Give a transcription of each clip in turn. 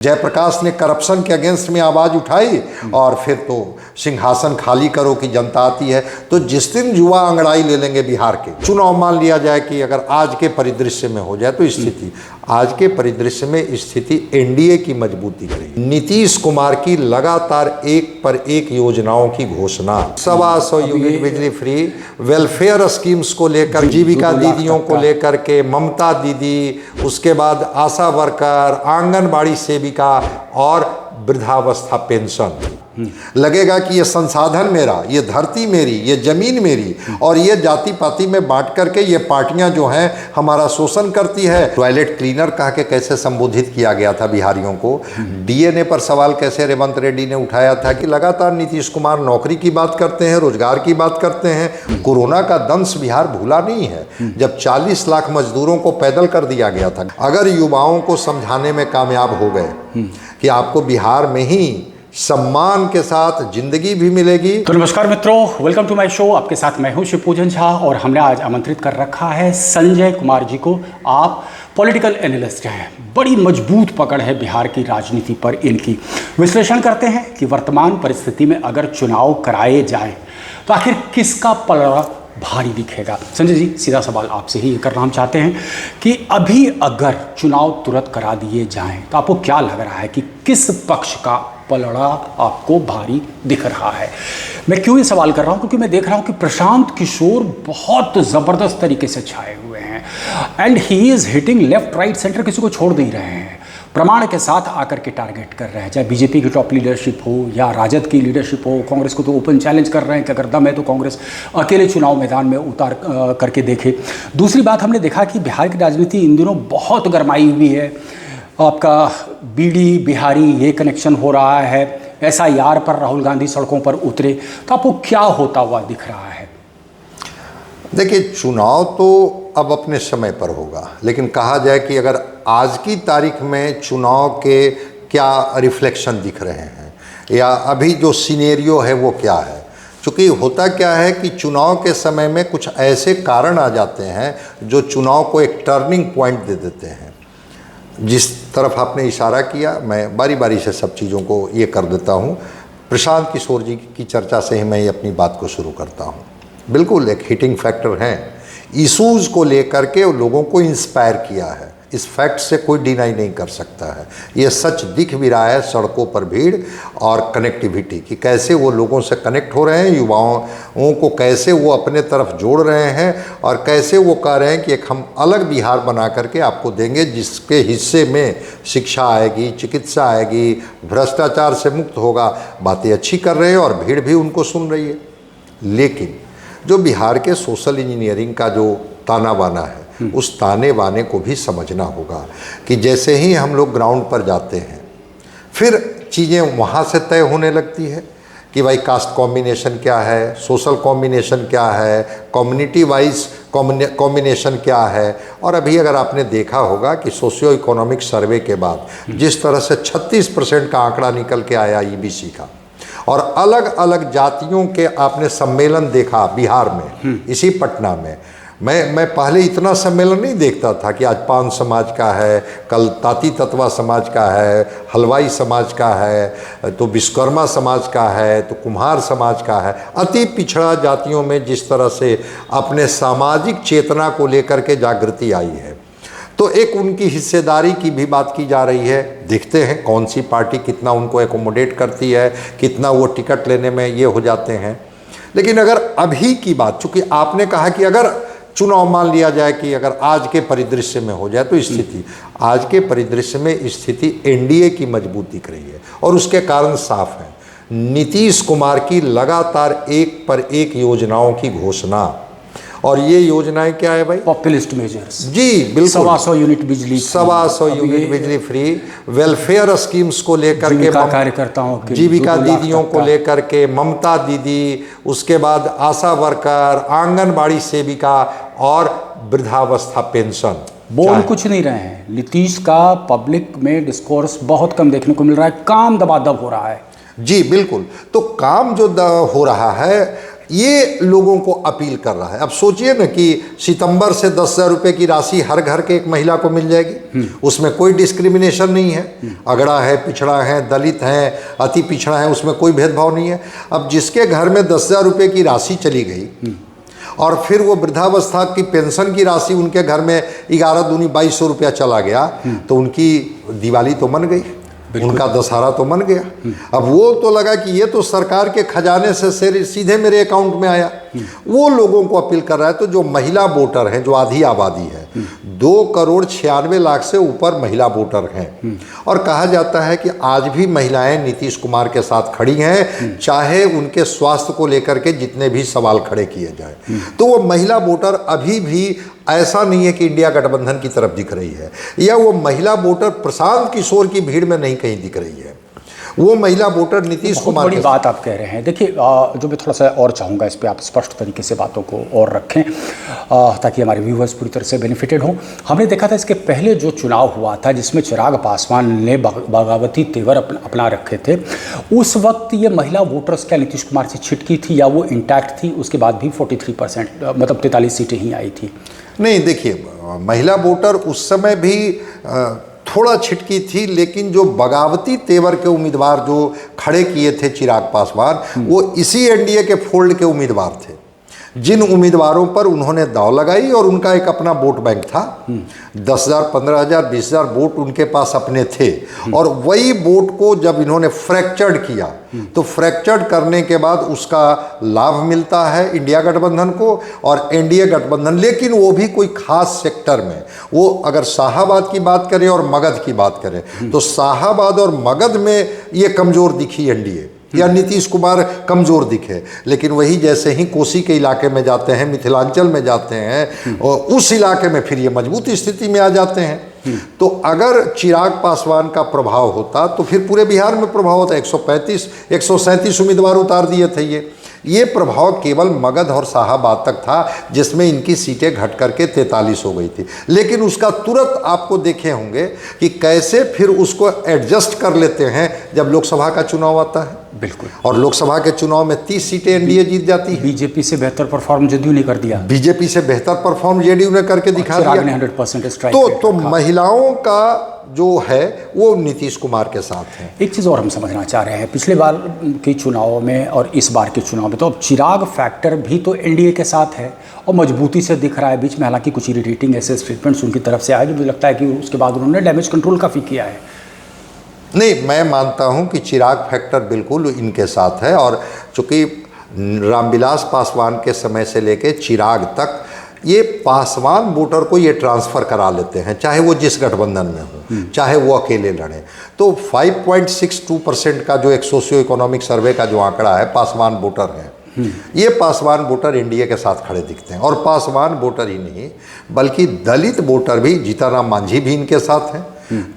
जयप्रकाश ने करप्शन के अगेंस्ट में आवाज उठाई और फिर तो सिंहासन खाली करो कि जनता आती है। तो जिस दिन युवा अंगड़ाई ले लेंगे बिहार के चुनाव, मान लिया जाए कि अगर आज के परिदृश्य में हो जाए तो स्थिति, आज के परिदृश्य में स्थिति एनडीए की मजबूती रही। नीतीश कुमार की लगातार एक पर एक योजनाओं की घोषणा, 125 यूनिट बिजली फ्री, वेलफेयर स्कीम्स को लेकर, जीविका दीदियों को लेकर के, ममता दीदी, उसके बाद आशा वर्कर, आंगनबाड़ी सेविका और वृद्धावस्था पेंशन। लगेगा कि ये संसाधन मेरा, ये धरती मेरी, ये जमीन मेरी, और ये जाति पाति में बांट करके ये पार्टियां जो हैं हमारा शोषण करती है। टॉयलेट क्लीनर कह के कैसे संबोधित किया गया था बिहारियों को। डीएनए पर सवाल कैसे रेवंत रेड्डी ने उठाया था कि लगातार नीतीश कुमार नौकरी की बात करते हैं, रोजगार की बात करते हैं। कोरोना का दंश बिहार भूला नहीं है, जब 40 लाख मजदूरों को पैदल कर दिया गया था। अगर युवाओं को समझाने में कामयाब हो गए कि आपको बिहार में ही सम्मान के साथ जिंदगी भी मिलेगी। तो नमस्कार मित्रों, वेलकम टू माय शो। आपके साथ मैं हूं शिवपूजन झा और हमने आज आमंत्रित कर रखा है संजय कुमार जी को। आप पॉलिटिकल एनालिस्ट हैं, बड़ी मजबूत पकड़ है बिहार की राजनीति पर इनकी। विश्लेषण करते हैं कि वर्तमान परिस्थिति में अगर चुनाव कराए जाएं तो आखिर किसका पलड़ा भारी दिखेगा। संजय जी, सीधा सवाल आपसे ही करना हम चाहते हैं कि अभी अगर चुनाव तुरंत करा दिए जाएं तो आपको क्या लग रहा है कि किस पक्ष का पलड़ा आपको भारी दिख रहा है? मैं क्यों ये सवाल कर रहा हूं, क्योंकि मैं देख रहा हूं कि प्रशांत किशोर बहुत ज़बरदस्त तरीके से छाए हुए हैं and he is hitting left right centre, किसी को छोड़ नहीं रहे हैं। प्रमाण के साथ आकर के टारगेट कर रहे हैं, चाहे बीजेपी की टॉप लीडरशिप हो या राजद की लीडरशिप हो। कांग्रेस को तो ओपन चैलेंज कर रहे हैं कि अगर दम है तो कांग्रेस अकेले चुनाव मैदान में उतार करके देखे। दूसरी बात, हमने देखा कि बिहार की राजनीति इन दिनों बहुत गरमाई हुई है। आपका बीडी बिहारी ये कनेक्शन हो रहा है, एसआईआर पर राहुल गांधी सड़कों पर उतरे, तो आपको क्या होता हुआ दिख रहा है? देखिए, चुनाव तो अब अपने समय पर होगा, लेकिन कहा जाए कि अगर आज की तारीख में चुनाव के क्या रिफ्लेक्शन दिख रहे हैं या अभी जो सिनेरियो है वो क्या है। क्योंकि होता क्या है कि चुनाव के समय में कुछ ऐसे कारण आ जाते हैं जो चुनाव को एक टर्निंग पॉइंट दे देते हैं। जिस तरफ आपने इशारा किया, मैं बारी बारी से सब चीज़ों को ये कर देता हूँ। प्रशांत किशोर जी की चर्चा से ही मैं अपनी बात को शुरू करता हूँ। बिल्कुल एक हिटिंग फैक्टर है, इशूज़ को लेकर के लोगों को इंस्पायर किया है, इस फैक्ट से कोई डिनाई नहीं कर सकता है। ये सच दिख भी रहा है सड़कों पर भीड़ और कनेक्टिविटी की, कैसे वो लोगों से कनेक्ट हो रहे हैं, युवाओं को कैसे वो अपने तरफ जोड़ रहे हैं और कैसे वो कह रहे हैं कि एक हम अलग बिहार बना करके आपको देंगे जिसके हिस्से में शिक्षा आएगी, चिकित्सा आएगी, भ्रष्टाचार से मुक्त होगा। बातें अच्छी कर रहे हैं और भीड़ भी उनको सुन रही है। लेकिन जो बिहार के सोशल इंजीनियरिंग का जो ताना बाना है, उस ताने बाने को भी समझना होगा कि जैसे ही हम लोग ग्राउंड पर जाते हैं फिर चीज़ें वहाँ से तय होने लगती है कि भाई कास्ट कॉम्बिनेशन क्या है, सोशल कॉम्बिनेशन क्या है, कम्युनिटी वाइज कॉम्बिनेशन क्या है। और अभी अगर आपने देखा होगा कि सोशियो इकोनॉमिक सर्वे के बाद जिस तरह से 36% का आंकड़ा निकल के आया ईबीसी का, और अलग अलग जातियों के आपने सम्मेलन देखा बिहार में, इसी पटना में। मैं पहले इतना सम्मेलन नहीं देखता था कि आज पान समाज का है, कल ताती तत्वा समाज का है, हलवाई समाज का है, तो विश्वकर्मा समाज का है, तो कुम्हार समाज का है। अति पिछड़ा जातियों में जिस तरह से अपने सामाजिक चेतना को लेकर के जागृति आई है, तो एक उनकी हिस्सेदारी की भी बात की जा रही है। देखते हैं कौन सी पार्टी कितना उनको एकोमोडेट करती है, कितना वो टिकट लेने में ये हो जाते हैं। लेकिन अगर अभी की बात, चूँकि आपने कहा कि अगर चुनाव मान लिया जाए कि अगर आज के परिदृश्य में हो जाए तो स्थिति, आज के परिदृश्य में स्थिति एनडीए की मजबूत दिख रही है और उसके कारण साफ है। नीतीश कुमार की लगातार एक पर एक योजनाओं की घोषणा, और ये योजनाएं क्या है भाई? Populist measures. जी बिल्कुल, 125 यूनिट बिजली, 125 यूनिट बिजली फ्री, वेलफेयर स्कीम्स को लेकर के, कार्यकर्ताओं के, जीविका दीदियों को लेकर के, ममता दीदी, उसके बाद आशा वर्कर, आंगनबाड़ी सेविका और वृद्धावस्था पेंशन। बोल कुछ नहीं रहे हैं। नीतीश का पब्लिक में डिस्कोर्स बहुत कम देखने को मिल रहा है, काम दबादब हो रहा है। जी बिल्कुल, तो काम जो हो रहा है ये लोगों को अपील कर रहा है। अब सोचिए ना कि सितंबर से 10,000 रुपये की राशि हर घर के एक महिला को मिल जाएगी, उसमें कोई डिस्क्रिमिनेशन नहीं है, अगड़ा है, पिछड़ा है, दलित है, अति पिछड़ा है, उसमें कोई भेदभाव नहीं है। अब जिसके घर में 10,000 रुपये की राशि चली गई और फिर वो वृद्धावस्था की पेंशन की राशि उनके घर में 11 दूनी 2200 रुपया चला गया, तो उनकी दिवाली तो मन गई, उनका दशहरा तो मन गया। अब वो तो लगा कि ये तो सरकार के खजाने से सीधे मेरे अकाउंट में आया। वो लोगों को अपील कर रहा है। तो जो महिला वोटर हैं, जो आधी आबादी है, 2,96,00,000 से ऊपर महिला वोटर हैं, और कहा जाता है कि आज भी महिलाएं नीतीश कुमार के साथ खड़ी हैं, चाहे उनके स्वास्थ्य को लेकर के जितने भी सवाल खड़े किए जाए। तो वो महिला वोटर अभी भी ऐसा नहीं है कि इंडिया गठबंधन की तरफ दिख रही है, या वो महिला वोटर प्रशांत किशोर की भीड़ में नहीं कहीं दिख रही है। वो महिला वोटर नीतीश कुमार बड़ी बात आप कह रहे हैं। देखिए, जो मैं थोड़ा सा और चाहूँगा इस पे आप स्पष्ट तरीके से बातों को और रखें, ताकि हमारे व्यूअर्स पूरी तरह से बेनिफिटेड हों। हमने देखा था इसके पहले जो चुनाव हुआ था, जिसमें चिराग पासवान ने बगावती तेवर अपना रखे थे, उस वक्त ये महिला वोटर्स क्या नीतीश कुमार से छिटकी थी, या वो इंटैक्ट थी? उसके बाद भी 43% मतलब 43 सीटें ही आई थी। नहीं, देखिए, महिला वोटर उस समय भी थोड़ा छिटकी थी, लेकिन जो बगावती तेवर के उम्मीदवार जो खड़े किए थे चिराग पासवान, वो इसी एनडीए के फोल्ड के उम्मीदवार थे, जिन उम्मीदवारों पर उन्होंने दांव लगाई, और उनका एक अपना वोट बैंक था। 10,000, 15,000, 20,000 वोट उनके पास अपने थे, और वही वोट को जब इन्होंने फ्रैक्चर्ड किया, तो फ्रैक्चर्ड करने के बाद उसका लाभ मिलता है इंडिया गठबंधन को और एनडीए गठबंधन। लेकिन वो भी कोई खास सेक्टर में, वो अगर शाहाबाद की बात करें और मगध की बात करें, तो शाहाबाद और मगध में ये कमज़ोर दिखी एनडीए, या नीतीश कुमार कमज़ोर दिखे। लेकिन वही जैसे ही कोसी के इलाके में जाते हैं, मिथिलांचल में जाते हैं, और उस इलाके में फिर ये मजबूत स्थिति में आ जाते हैं। तो अगर चिराग पासवान का प्रभाव होता तो फिर पूरे बिहार में प्रभाव होता। 135, 137 उम्मीदवार उतार दिए थे। ये प्रभाव केवल मगध और शाहाबाद तक था, जिसमें इनकी सीटें घट करके 43 हो गई थी। लेकिन उसका तुरंत आपको देखे होंगे कि कैसे फिर उसको एडजस्ट कर लेते हैं जब लोकसभा का चुनाव आता है। बिल्कुल। और लोकसभा के चुनाव में 30 सीटें एनडीए जीत जाती है। बीजेपी से बेहतर परफॉर्म जदयू ने कर दिया। बीजेपी से बेहतर परफॉर्म जेडीयू ने करके दिखा दिया। 100% स्ट्राइक तो महिलाओं का जो है वो नीतीश कुमार के साथ है। एक चीज़ और हम समझना चाह रहे हैं, पिछले बार के चुनाव में और इस बार के चुनाव में तो अब चिराग फैक्टर भी तो एनडीए के साथ है और मजबूती से दिख रहा है। बीच में हालांकि कुछ इरिटेटिंग ऐसे स्टेटमेंट्स उनकी तरफ से आए, जो मुझे लगता है कि उसके बाद उन्होंने डैमेज कंट्रोल काफ़ी किया है। नहीं, मैं मानता हूं कि चिराग फैक्टर बिल्कुल इनके साथ है, और चूँकि रामविलास पासवान के समय से लेके चिराग तक ये पासवान वोटर को ये ट्रांसफ़र करा लेते हैं, चाहे वो जिस गठबंधन में हो, चाहे वो अकेले लड़ें। तो 5.62% का जो एक सोशियो इकोनॉमिक सर्वे का जो आंकड़ा है, पासवान वोटर है। ये पासवान वोटर एनडीए के साथ खड़े दिखते हैं। और पासवान वोटर ही नहीं बल्कि दलित वोटर भी, जीतनराम मांझी भी इनके साथ हैं,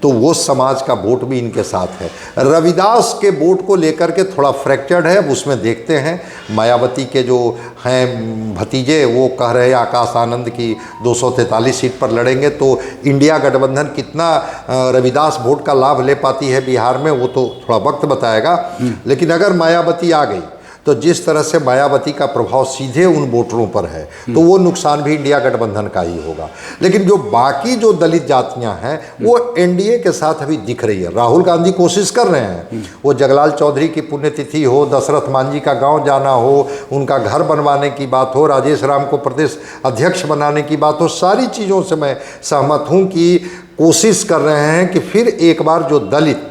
तो वो समाज का वोट भी इनके साथ है। रविदास के वोट को लेकर के थोड़ा फ्रैक्चर्ड है। अब उसमें देखते हैं मायावती के जो हैं भतीजे, वो कह रहे हैं आकाश आनंद की 243 सीट पर लड़ेंगे, तो इंडिया गठबंधन कितना रविदास वोट का लाभ ले पाती है बिहार में, वो तो थोड़ा वक्त बताएगा। लेकिन अगर मायावती आ गई तो जिस तरह से मायावती का प्रभाव सीधे उन वोटरों पर है, तो वो नुकसान भी इंडिया गठबंधन का ही होगा। लेकिन जो बाकी जो दलित जातियां हैं वो एनडीए के साथ अभी दिख रही है। राहुल गांधी कोशिश कर रहे हैं, वो जगलाल चौधरी की पुण्यतिथि हो, दशरथ मांझी का गांव जाना हो, उनका घर बनवाने की बात हो, राजेश राम को प्रदेश अध्यक्ष बनाने की बात हो, सारी चीज़ों से मैं सहमत हूँ कि कोशिश कर रहे हैं कि फिर एक बार जो दलित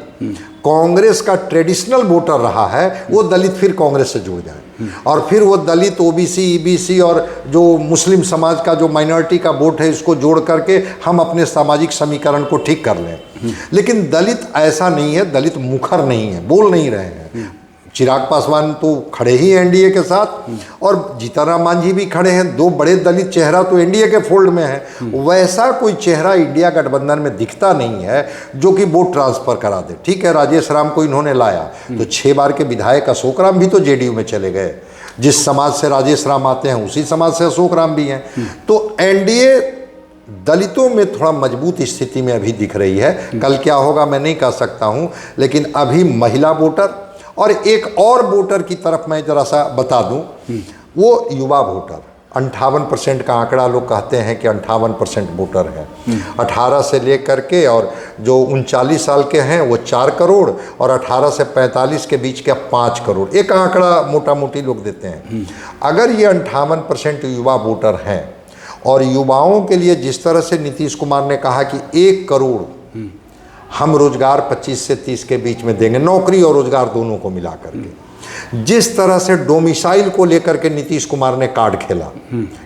कांग्रेस का ट्रेडिशनल वोटर रहा है, वो दलित फिर कांग्रेस से जुड़ जाए, और फिर वो दलित, ओबीसी, ईबीसी और जो मुस्लिम समाज का जो माइनॉरिटी का वोट है, इसको जोड़ करके हम अपने सामाजिक समीकरण को ठीक कर लें। लेकिन दलित ऐसा नहीं है, दलित मुखर नहीं है, बोल नहीं रहे हैं। चिराग पासवान तो खड़े ही एनडीए के साथ, और जीतनराम मांझी भी खड़े हैं। दो बड़े दलित चेहरा तो एनडीए के फोल्ड में है। वैसा कोई चेहरा इंडिया गठबंधन में दिखता नहीं है जो कि वोट ट्रांसफ़र करा दे। ठीक है, राजेश राम को इन्होंने लाया, तो 6 बार के विधायक अशोक राम भी तो जेडीयू में चले गए। जिस समाज से राजेश राम आते हैं उसी समाज से अशोक राम भी हैं। तो एनडीए दलितों में थोड़ा मजबूत स्थिति में अभी दिख रही है। कल क्या होगा मैं नहीं कह सकता हूँ, लेकिन अभी महिला वोटर और एक और वोटर की तरफ मैं जरा सा बता दूं, वो युवा वोटर 58% का आंकड़ा लोग कहते हैं कि 58% वोटर है। 18 से लेकर के और जो 39 साल के हैं वो 4 करोड़ और 18 से 45 के बीच के 5 करोड़, एक आंकड़ा मोटा मोटी लोग देते हैं। अगर ये 58% युवा वोटर हैं और युवाओं के लिए जिस तरह से नीतीश कुमार ने कहा कि 1 करोड़ हम रोजगार 25 से 30 के बीच में देंगे, नौकरी और रोजगार दोनों को मिला करके, जिस तरह से डोमिसाइल को लेकर के नीतीश कुमार ने कार्ड खेला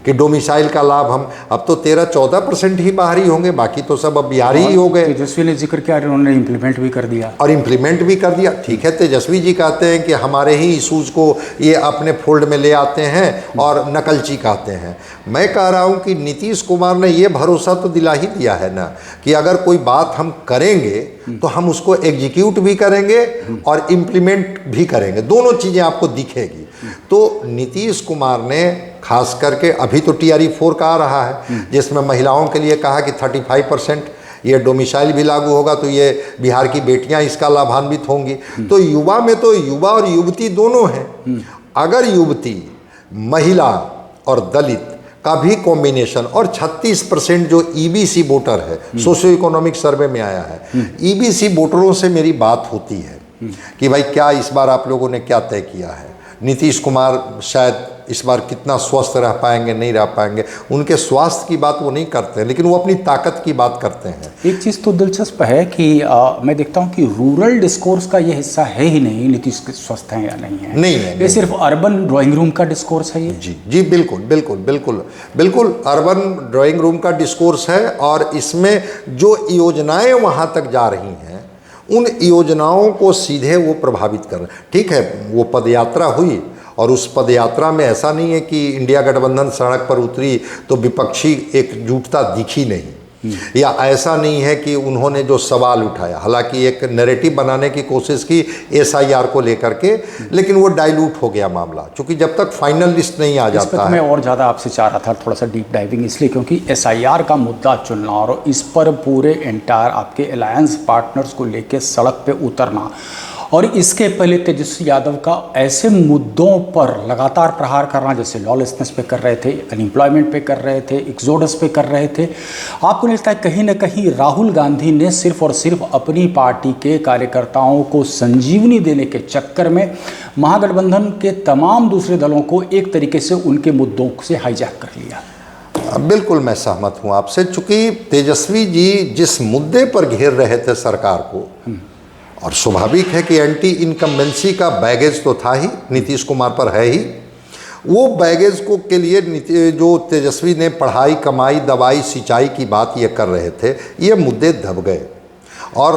कि डोमिसाइल का लाभ हम अब तो 13-14% ही बाहरी होंगे, बाकी तो सब अब बिहारी ही हो गए। तेजस्वी ने जिक्र किया, उन्होंने इम्प्लीमेंट भी कर दिया और इम्प्लीमेंट भी कर दिया। ठीक है, तेजस्वी जी कहते हैं कि हमारे ही इशूज़ को ये अपने फोल्ड में ले आते हैं और नकलची कहते हैं। मैं कह रहा हूँ कि नीतीश कुमार ने ये भरोसा तो दिला ही दिया है ना कि अगर कोई बात हम करेंगे तो हम उसको एग्जीक्यूट भी करेंगे और इम्प्लीमेंट भी करेंगे, दोनों चीज़ें आपको दिखेगी। तो नीतीश कुमार ने खास करके अभी तो TRE 4 का आ रहा है जिसमें महिलाओं के लिए कहा कि 35% ये डोमिसाइल भी लागू होगा, तो ये बिहार की बेटियां इसका लाभान्वित होंगी। तो युवा में तो युवा और युवती दोनों हैं। अगर युवती, महिला और दलित का भी कॉम्बिनेशन और 36% जो EBC वोटर है, सोशियो इकोनॉमिक सर्वे में आया है, EBC वोटरों से मेरी बात होती है कि भाई क्या इस बार आप लोगों ने क्या तय किया है, नीतीश कुमार शायद इस बार कितना स्वस्थ रह पाएंगे नहीं रह पाएंगे, उनके स्वास्थ्य की बात वो नहीं करते हैं, लेकिन वो अपनी ताकत की बात करते हैं। एक चीज़ तो दिलचस्प है कि मैं देखता हूँ कि रूरल डिस्कोर्स का ये हिस्सा है ही नहीं, नीतीश के स्वस्थ हैं या नहीं है, नहीं है, ये सिर्फ अर्बन ड्राइंग रूम का डिस्कोर्स है ये। जी जी, बिल्कुल बिल्कुल बिल्कुल बिल्कुल अर्बन ड्राइंग रूम का डिस्कोर्स है। और इसमें जो योजनाएं वहाँ तक जा रही हैं उन योजनाओं को सीधे वो प्रभावित कर रहे हैं। ठीक है, वो पदयात्रा हुई और उस पदयात्रा में ऐसा नहीं है कि इंडिया गठबंधन सड़क पर उतरी तो विपक्षी एकजुटता दिखी नहीं, या ऐसा नहीं है कि उन्होंने जो सवाल उठाया, हालांकि एक नैरेटिव बनाने की कोशिश की SIR को लेकर के, लेकिन वो डाइल्यूट हो गया मामला, क्योंकि जब तक फाइनल लिस्ट नहीं आ जाता है। मैं और ज़्यादा आपसे चाह रहा था थोड़ा सा डीप डाइविंग, इसलिए क्योंकि SIR का मुद्दा चुनना और इस पर पूरे एंटायर आपके अलायंस पार्टनर्स को लेकर सड़क पे उतरना, और इसके पहले तेजस्वी यादव का ऐसे मुद्दों पर लगातार प्रहार करना, जैसे लॉलेसनेस पे कर रहे थे, अनएम्प्लॉयमेंट पे कर रहे थे, एक्सोडस पे कर रहे थे, आपको नहीं लगता है कहीं ना कहीं राहुल गांधी ने सिर्फ और सिर्फ अपनी पार्टी के कार्यकर्ताओं को संजीवनी देने के चक्कर में महागठबंधन के तमाम दूसरे दलों को एक तरीके से उनके मुद्दों से हाईजैक कर लिया? बिल्कुल मैं सहमत हूँ आपसे, चूँकि तेजस्वी जी जिस मुद्दे पर घेर रहे थे सरकार को, और स्वाभाविक है कि एंटी इनकम्बेंसी का बैगेज तो था ही, नीतीश कुमार पर है ही, वो बैगेज को के लिए जो तेजस्वी ने पढ़ाई, कमाई, दवाई, सिंचाई की बात ये कर रहे थे, ये मुद्दे दब गए। और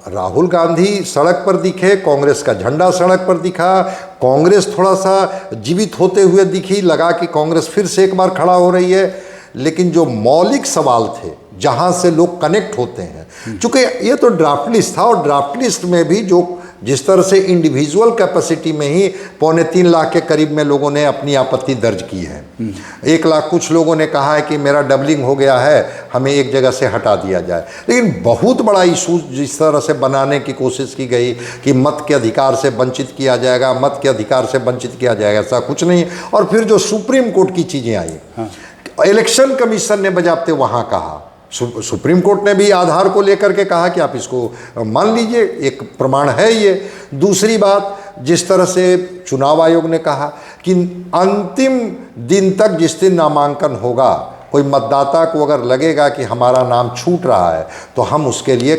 राहुल गांधी सड़क पर दिखे, कांग्रेस का झंडा सड़क पर दिखा, कांग्रेस थोड़ा सा जीवित होते हुए दिखी, लगा कि कांग्रेस फिर से एक बार खड़ा हो रही है। लेकिन जो मौलिक सवाल थे जहाँ से लोग कनेक्ट होते हैं, चूँकि ये तो ड्राफ्ट लिस्ट था, और ड्राफ्ट लिस्ट में भी जो जिस तरह से इंडिविजुअल कैपेसिटी में ही 3.25 लाख के करीब में लोगों ने अपनी आपत्ति दर्ज की है। 1 लाख कुछ लोगों ने कहा है कि मेरा डबलिंग हो गया है, हमें एक जगह से हटा दिया जाए। लेकिन बहुत बड़ा इशू जिस तरह से बनाने की कोशिश की गई कि मत के अधिकार से वंचित किया जाएगा, मत के अधिकार से वंचित किया जाएगा, ऐसा कुछ नहीं। और फिर जो सुप्रीम कोर्ट की चीज़ें आई, इलेक्शन कमीशन ने बजाते वहाँ कहा, सुप्रीम कोर्ट ने भी आधार को लेकर के कहा कि आप इसको मान लीजिए, एक प्रमाण है ये। दूसरी बात, जिस तरह से चुनाव आयोग ने कहा कि अंतिम दिन तक जिस दिन नामांकन होगा, कोई मतदाता को अगर लगेगा कि हमारा नाम छूट रहा है तो हम उसके लिए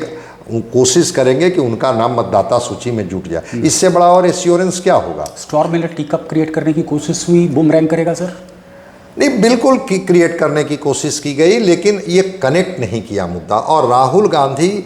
कोशिश करेंगे कि उनका नाम मतदाता सूची में जुट जाए। इससे बड़ा और एश्योरेंस क्या होगा? स्टॉर में टी कप क्रिएट करने की कोशिश हुई, बूमरैंग करेगा सर? नहीं, बिल्कुल क्रिएट करने की कोशिश की गई, लेकिन ये कनेक्ट नहीं किया मुद्दा। और राहुल गांधी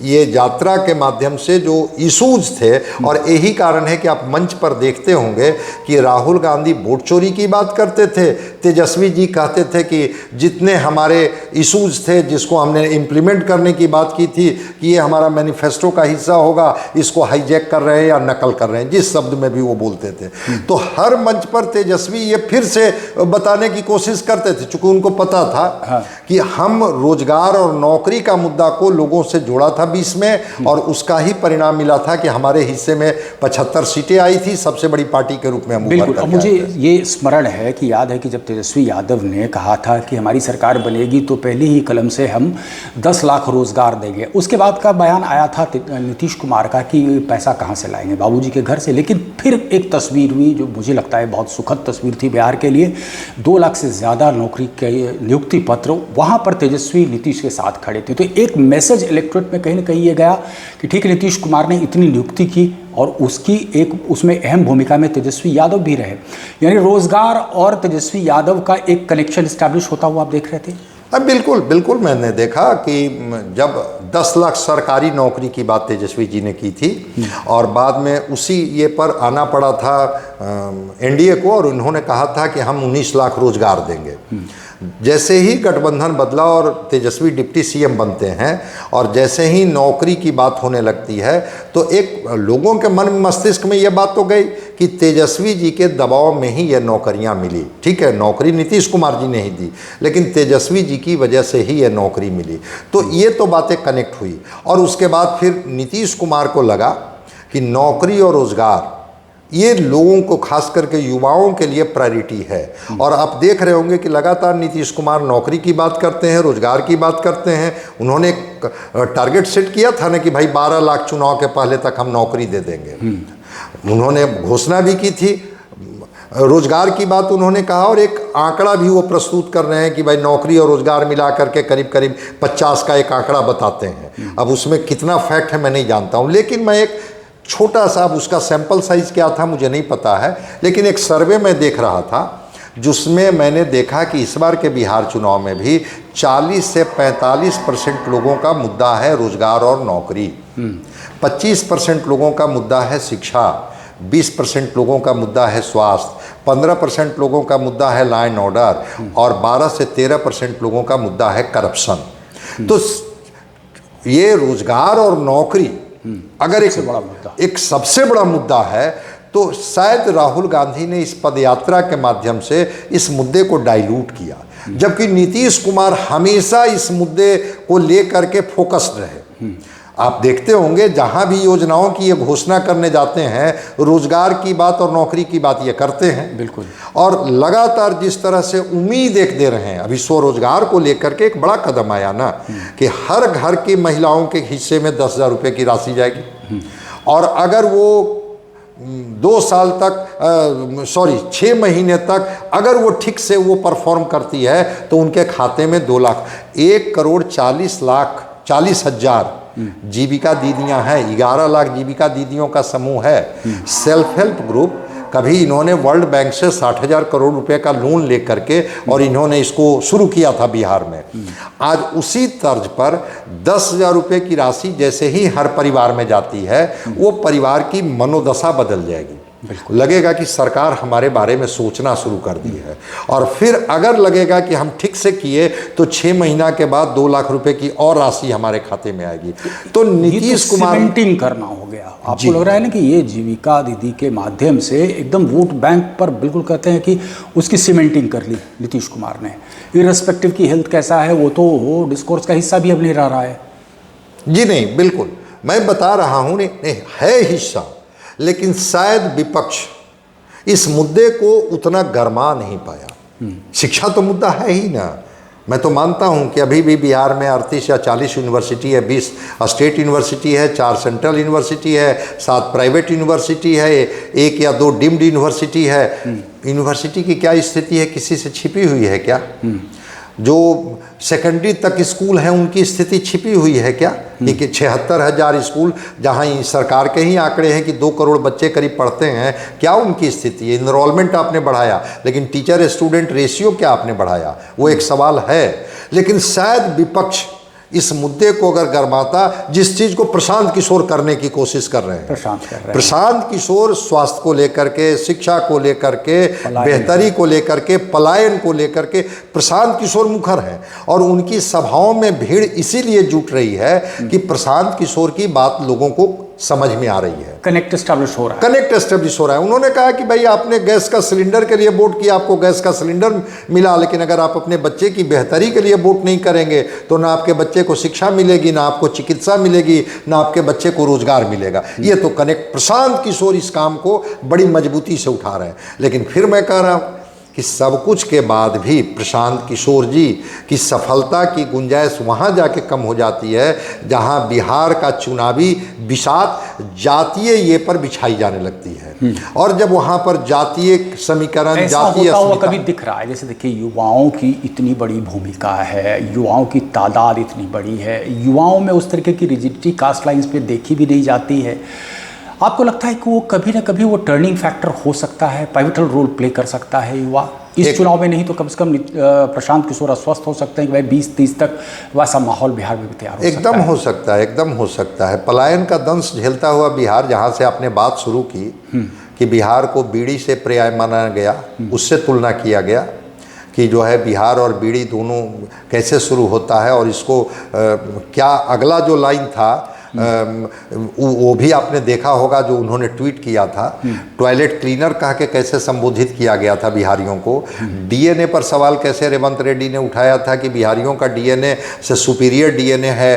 ये यात्रा के माध्यम से जो इशूज थे, और यही कारण है कि आप मंच पर देखते होंगे कि राहुल गांधी वोट चोरी की बात करते थे, तेजस्वी जी कहते थे कि जितने हमारे इशूज थे जिसको हमने इम्प्लीमेंट करने की बात की थी कि ये हमारा मैनिफेस्टो का हिस्सा होगा, इसको हाईजैक कर रहे हैं या नकल कर रहे हैं, जिस शब्द में भी वो बोलते थे। तो हर मंच पर तेजस्वी ये फिर से बताने लाने की कोशिश करते थे, चूंकि उनको पता था कि हम रोजगार और नौकरी का मुद्दा को लोगों से जोड़ा था 20 में, और उसका ही परिणाम मिला था कि हमारे हिस्से में 75 सीटें आई थी, सबसे बड़ी पार्टी के रूप में हम बिल्कुल। अब मुझे ये स्मरण है कि याद है कि जब तेजस्वी यादव ने कहा था कि हमारी सरकार बनेगी तो पहली ही कलम से हम 10 लाख रोजगार देंगे, उसके बाद का बयान आया था नीतीश कुमार का कि पैसा कहाँ से लाएंगे, बाबूजी के घर से। लेकिन फिर एक तस्वीर हुई जो मुझे लगता है बहुत सुखद तस्वीर थी बिहार के लिए। 2 लाख से ज़्यादा नौकरी के नियुक्ति पत्र, वहाँ पर तेजस्वी नीतीश के साथ खड़े थे। तो एक मैसेज इलेक्टोरेट में कहीं ना कहीं ये गया कि ठीक है, नीतीश कुमार ने इतनी नियुक्ति की और उसकी एक उसमें अहम भूमिका में तेजस्वी यादव भी रहे, यानी रोजगार और तेजस्वी यादव का एक कनेक्शन इस्टेब्लिश होता हुआ आप देख रहे थे। अब बिल्कुल बिल्कुल मैंने देखा कि जब 10 लाख सरकारी नौकरी की बात तेजस्वी जी ने की थी और बाद में उसी ये पर आना पड़ा था एनडीए को, और उन्होंने कहा था कि हम 19 लाख रोजगार देंगे। जैसे ही गठबंधन बदला और तेजस्वी डिप्टी सीएम बनते हैं और जैसे ही नौकरी की बात होने लगती है, तो एक लोगों के मन मस्तिष्क में ये बात तो गई कि तेजस्वी जी के दबाव में ही ये नौकरियां मिली। ठीक है, नौकरी नीतीश कुमार जी ने ही दी, लेकिन तेजस्वी जी की वजह से ही ये नौकरी मिली। तो ये तो बातें कनेक्ट हुई, और उसके बाद फिर नीतीश कुमार को लगा कि नौकरी और रोजगार ये लोगों को, खास करके युवाओं के लिए प्रायोरिटी है। और आप देख रहे होंगे कि लगातार नीतीश कुमार नौकरी की बात करते हैं, रोजगार की बात करते हैं। उन्होंने एक टारगेट सेट किया था ना कि भाई 12 लाख चुनाव के पहले तक हम नौकरी दे देंगे। उन्होंने घोषणा भी की थी, रोजगार की बात उन्होंने कहा, और एक आंकड़ा भी वो प्रस्तुत कर रहे हैं कि भाई नौकरी और रोजगार मिला करके करीब करीब 50 का एक आंकड़ा बताते हैं। अब उसमें कितना फैक्ट है मैं नहीं जानता हूँ, लेकिन मैं एक छोटा सा, अब उसका सैंपल साइज क्या था मुझे नहीं पता है, लेकिन एक सर्वे में देख रहा था जिसमें मैंने देखा कि इस बार के बिहार चुनाव में भी 40 से 45% लोगों का मुद्दा है रोजगार और नौकरी, 25% लोगों का मुद्दा है शिक्षा, 20% लोगों का मुद्दा है स्वास्थ्य, 15% लोगों का मुद्दा है लॉ एंड ऑर्डर, और 12 से 13% लोगों का मुद्दा है करप्शन। तो ये रोजगार और नौकरी अगर एक सबसे बड़ा मुद्दा है, तो शायद राहुल गांधी ने इस पदयात्रा के माध्यम से इस मुद्दे को डाइल्यूट किया, जबकि नीतीश कुमार हमेशा इस मुद्दे को लेकर के फोकस्ड रहे। आप देखते होंगे जहां भी योजनाओं की ये घोषणा करने जाते हैं, रोजगार की बात और नौकरी की बात ये करते हैं। बिल्कुल। और लगातार जिस तरह से उम्मीद एक दे रहे हैं, अभी स्वरोजगार को लेकर के एक बड़ा कदम आया ना कि हर घर की महिलाओं के हिस्से में 10,000 रुपये की राशि जाएगी, और अगर वो 2 साल तक 6 महीने तक अगर वो ठीक से वो परफॉर्म करती है तो उनके खाते में 2 लाख, 1,40,40,000 जीविका दीदियां हैं, 11 लाख जीविका दीदियों का समूह है। सेल्फ हेल्प ग्रुप, कभी इन्होंने वर्ल्ड बैंक से 60,000 करोड़ रुपए का लोन लेकर के और इन्होंने इसको शुरू किया था बिहार में। आज उसी तर्ज पर 10,000 रुपये की राशि जैसे ही हर परिवार में जाती है, वो परिवार की मनोदशा बदल जाएगी। लगेगा कि सरकार हमारे बारे में सोचना शुरू कर दी है, और फिर अगर लगेगा कि हम ठीक से किए तो 6 महीना के बाद 2 लाख रुपए की और राशि हमारे खाते में आएगी। तो नीतीश कुमार सीमेंटिंग करना हो गया। आपको लग रहा है ना कि ये जीविका दीदी के माध्यम से एकदम वोट बैंक पर बिल्कुल कहते हैं कि उसकी सीमेंटिंग कर ली नीतीश कुमार ने, इर्रेस्पेक्टिव की हेल्थ कैसा है वो तो डिस्कोर्स का हिस्सा भी अब नहीं रह रहा है। जी नहीं, बिल्कुल मैं बता रहा हूँ, नहीं है हिस्सा, लेकिन शायद विपक्ष इस मुद्दे को उतना गरमा नहीं पाया। शिक्षा तो मुद्दा है ही ना। मैं तो मानता हूं कि अभी भी बिहार में 38 या 40 यूनिवर्सिटी है, 20 स्टेट यूनिवर्सिटी है, 4 सेंट्रल यूनिवर्सिटी है, 7 प्राइवेट यूनिवर्सिटी है, 1 या 2 डीम्ड यूनिवर्सिटी है। यूनिवर्सिटी की क्या स्थिति है, किसी से छिपी हुई है क्या? जो सेकेंडरी तक स्कूल हैं उनकी स्थिति छिपी हुई है क्या? कि 76,000 स्कूल जहां सरकार के ही आंकड़े हैं कि 2 करोड़ बच्चे करीब पढ़ते हैं, क्या उनकी स्थिति है? इनरोलमेंट आपने बढ़ाया, लेकिन टीचर स्टूडेंट रेशियो क्या आपने बढ़ाया? वो एक सवाल है। लेकिन शायद विपक्ष इस मुद्दे को अगर गरमाता, जिस चीज को प्रशांत किशोर करने की कोशिश कर रहे हैं, प्रशांत किशोर स्वास्थ्य को लेकर के, शिक्षा को लेकर के, बेहतरी को लेकर के, पलायन को लेकर के प्रशांत किशोर मुखर हैं, और उनकी सभाओं में भीड़ इसीलिए जुट रही है कि प्रशांत किशोर की बात लोगों को समझ में आ रही है। कनेक्ट एस्टैब्लिश हो रहा है। कनेक्ट एस्टेब्लिश हो रहा है। उन्होंने कहा कि भाई आपने गैस का सिलेंडर के लिए वोट किया, आपको गैस का सिलेंडर मिला, लेकिन अगर आप अपने बच्चे की बेहतरी के लिए वोट नहीं करेंगे तो ना आपके बच्चे को शिक्षा मिलेगी, ना आपको चिकित्सा मिलेगी, ना आपके बच्चे को रोजगार मिलेगा। ये तो कनेक्ट प्रशांत किशोर इस काम को बड़ी मजबूती से उठा रहे हैं। लेकिन फिर मैं कह रहा हूँ कि सब कुछ के बाद भी प्रशांत किशोर जी की सफलता की गुंजाइश वहाँ जाके कम हो जाती है जहाँ बिहार का चुनावी बिसात जातीय ये पर बिछाई जाने लगती है। और जब वहाँ पर जातीय समीकरण, जातीय होता हुआ कभी दिख रहा है? जैसे देखिए, युवाओं की इतनी बड़ी भूमिका है, युवाओं की तादाद इतनी बड़ी है, युवाओं में उस तरीके की रिजिडिटी कास्ट लाइन्स पे देखी भी नहीं जाती है। आपको लगता है कि वो कभी ना कभी वो टर्निंग फैक्टर हो सकता है, पाइवटल रोल प्ले कर सकता है युवा इस चुनाव में? नहीं तो कम से कम प्रशांत किशोर आश्वस्त हो सकते हैं कि भाई 20-30 तक वैसा माहौल बिहार में भी तैयार हो सकता है। एकदम हो सकता है, एकदम हो सकता है। पलायन का दंश झेलता हुआ बिहार, जहाँ से आपने बात शुरू की कि बिहार को बीड़ी से पर्याय माना गया, उससे तुलना किया गया कि जो है बिहार और बीड़ी दोनों कैसे शुरू होता है, और इसको क्या अगला जो लाइन था वो भी आपने देखा होगा जो उन्होंने ट्वीट किया था, टॉयलेट क्लीनर कह के कैसे संबोधित किया गया था बिहारियों को। डीएनए पर सवाल कैसे रेवंत रेड्डी ने उठाया था कि बिहारियों का डीएनए से सुपीरियर डीएनए है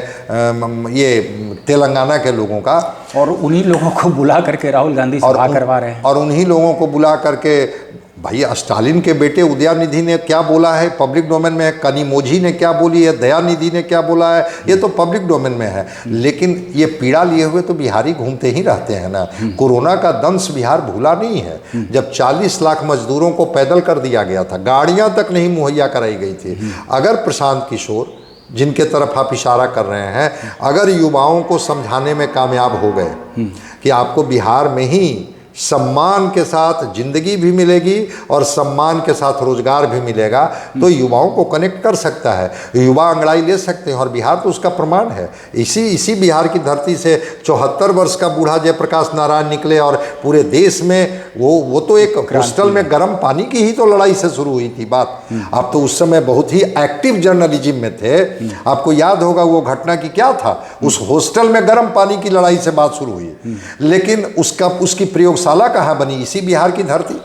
ये तेलंगाना के लोगों का, और उन्हीं लोगों को बुला करके राहुल गांधी सभा करवा रहे हैं। और उन्हीं लोगों को बुला करके भाई स्टालिन के बेटे उदयनिधि ने क्या बोला है पब्लिक डोमेन में है, कनिमोझी ने क्या बोली है, दयानिधि ने क्या बोला है, ये तो पब्लिक डोमेन में है। लेकिन ये पीड़ा लिए हुए तो बिहारी घूमते ही रहते हैं ना। कोरोना का दंश बिहार भूला नहीं है। जब 40 लाख मजदूरों को पैदल कर दिया गया था, गाड़ियां तक नहीं मुहैया कराई गई थी, अगर प्रशांत किशोर जिनके तरफ आप इशारा कर रहे हैं, अगर युवाओं को समझाने में कामयाब हो गए कि आपको बिहार में ही सम्मान के साथ जिंदगी भी मिलेगी और सम्मान के साथ रोजगार भी मिलेगा, तो युवाओं को कनेक्ट कर सकता है, युवा अंगड़ाई ले सकते हैं। और बिहार तो उसका प्रमाण है। इसी बिहार की धरती से 74 वर्ष का बूढ़ा जयप्रकाश नारायण निकले और पूरे देश में वो तो एक हॉस्टल में गर्म पानी की ही तो लड़ाई से शुरू हुई थी बात। आप तो उस समय बहुत ही एक्टिव जर्नलिज्म में थे, आपको याद होगा वो घटना की क्या था। उस हॉस्टल में गर्म पानी की लड़ाई से बात शुरू हुई, लेकिन उसकी प्रयोगशाला कहाँ बनी? इसी बिहार की धरती।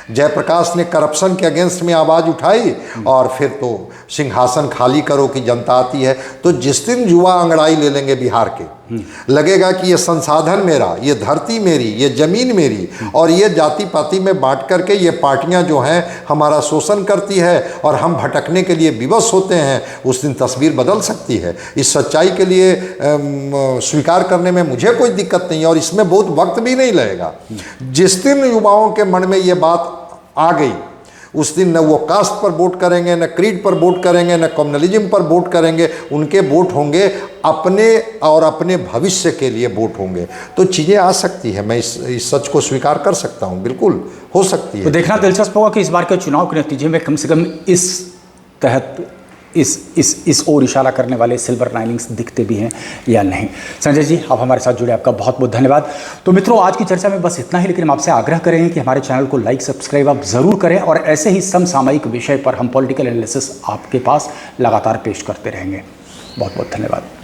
जयप्रकाश ने करप्शन के अगेंस्ट में आवाज़ उठाई और फिर तो सिंहासन खाली करो की जनता आती है। तो जिस दिन युवा अंगड़ाई ले लेंगे बिहार के, लगेगा कि ये संसाधन मेरा, ये धरती मेरी, ये ज़मीन मेरी, और ये जाति पाति में बांट करके ये पार्टियां जो हैं हमारा शोषण करती है और हम भटकने के लिए विवश होते हैं, उस दिन तस्वीर बदल सकती है। इस सच्चाई के लिए स्वीकार करने में मुझे कोई दिक्कत नहीं है और इसमें बहुत वक्त भी नहीं लगेगा। जिस दिन युवाओं के मन में ये बात आ गई, उस दिन न वो कास्ट पर वोट करेंगे, न क्रीड पर वोट करेंगे, न कम्युनलिज्म पर वोट करेंगे। उनके वोट होंगे अपने और अपने भविष्य के लिए वोट होंगे। तो चीज़ें आ सकती है, मैं इस सच को स्वीकार कर सकता हूँ, बिल्कुल हो सकती है। तो देखना दिलचस्प होगा कि इस बार के चुनाव के नतीजे में कम से कम इस तहत इस ओर इशारा करने वाले सिल्वर लाइनिंग्स दिखते भी हैं या नहीं। संजय जी, आप हमारे साथ जुड़े, आपका बहुत बहुत धन्यवाद। तो मित्रों, आज की चर्चा में बस इतना ही, लेकिन हम आपसे आग्रह करेंगे कि हमारे चैनल को लाइक सब्सक्राइब आप ज़रूर करें, और ऐसे ही समसामयिक विषय पर हम पॉलिटिकल एनालिसिस आपके पास लगातार पेश करते रहेंगे। बहुत बहुत धन्यवाद।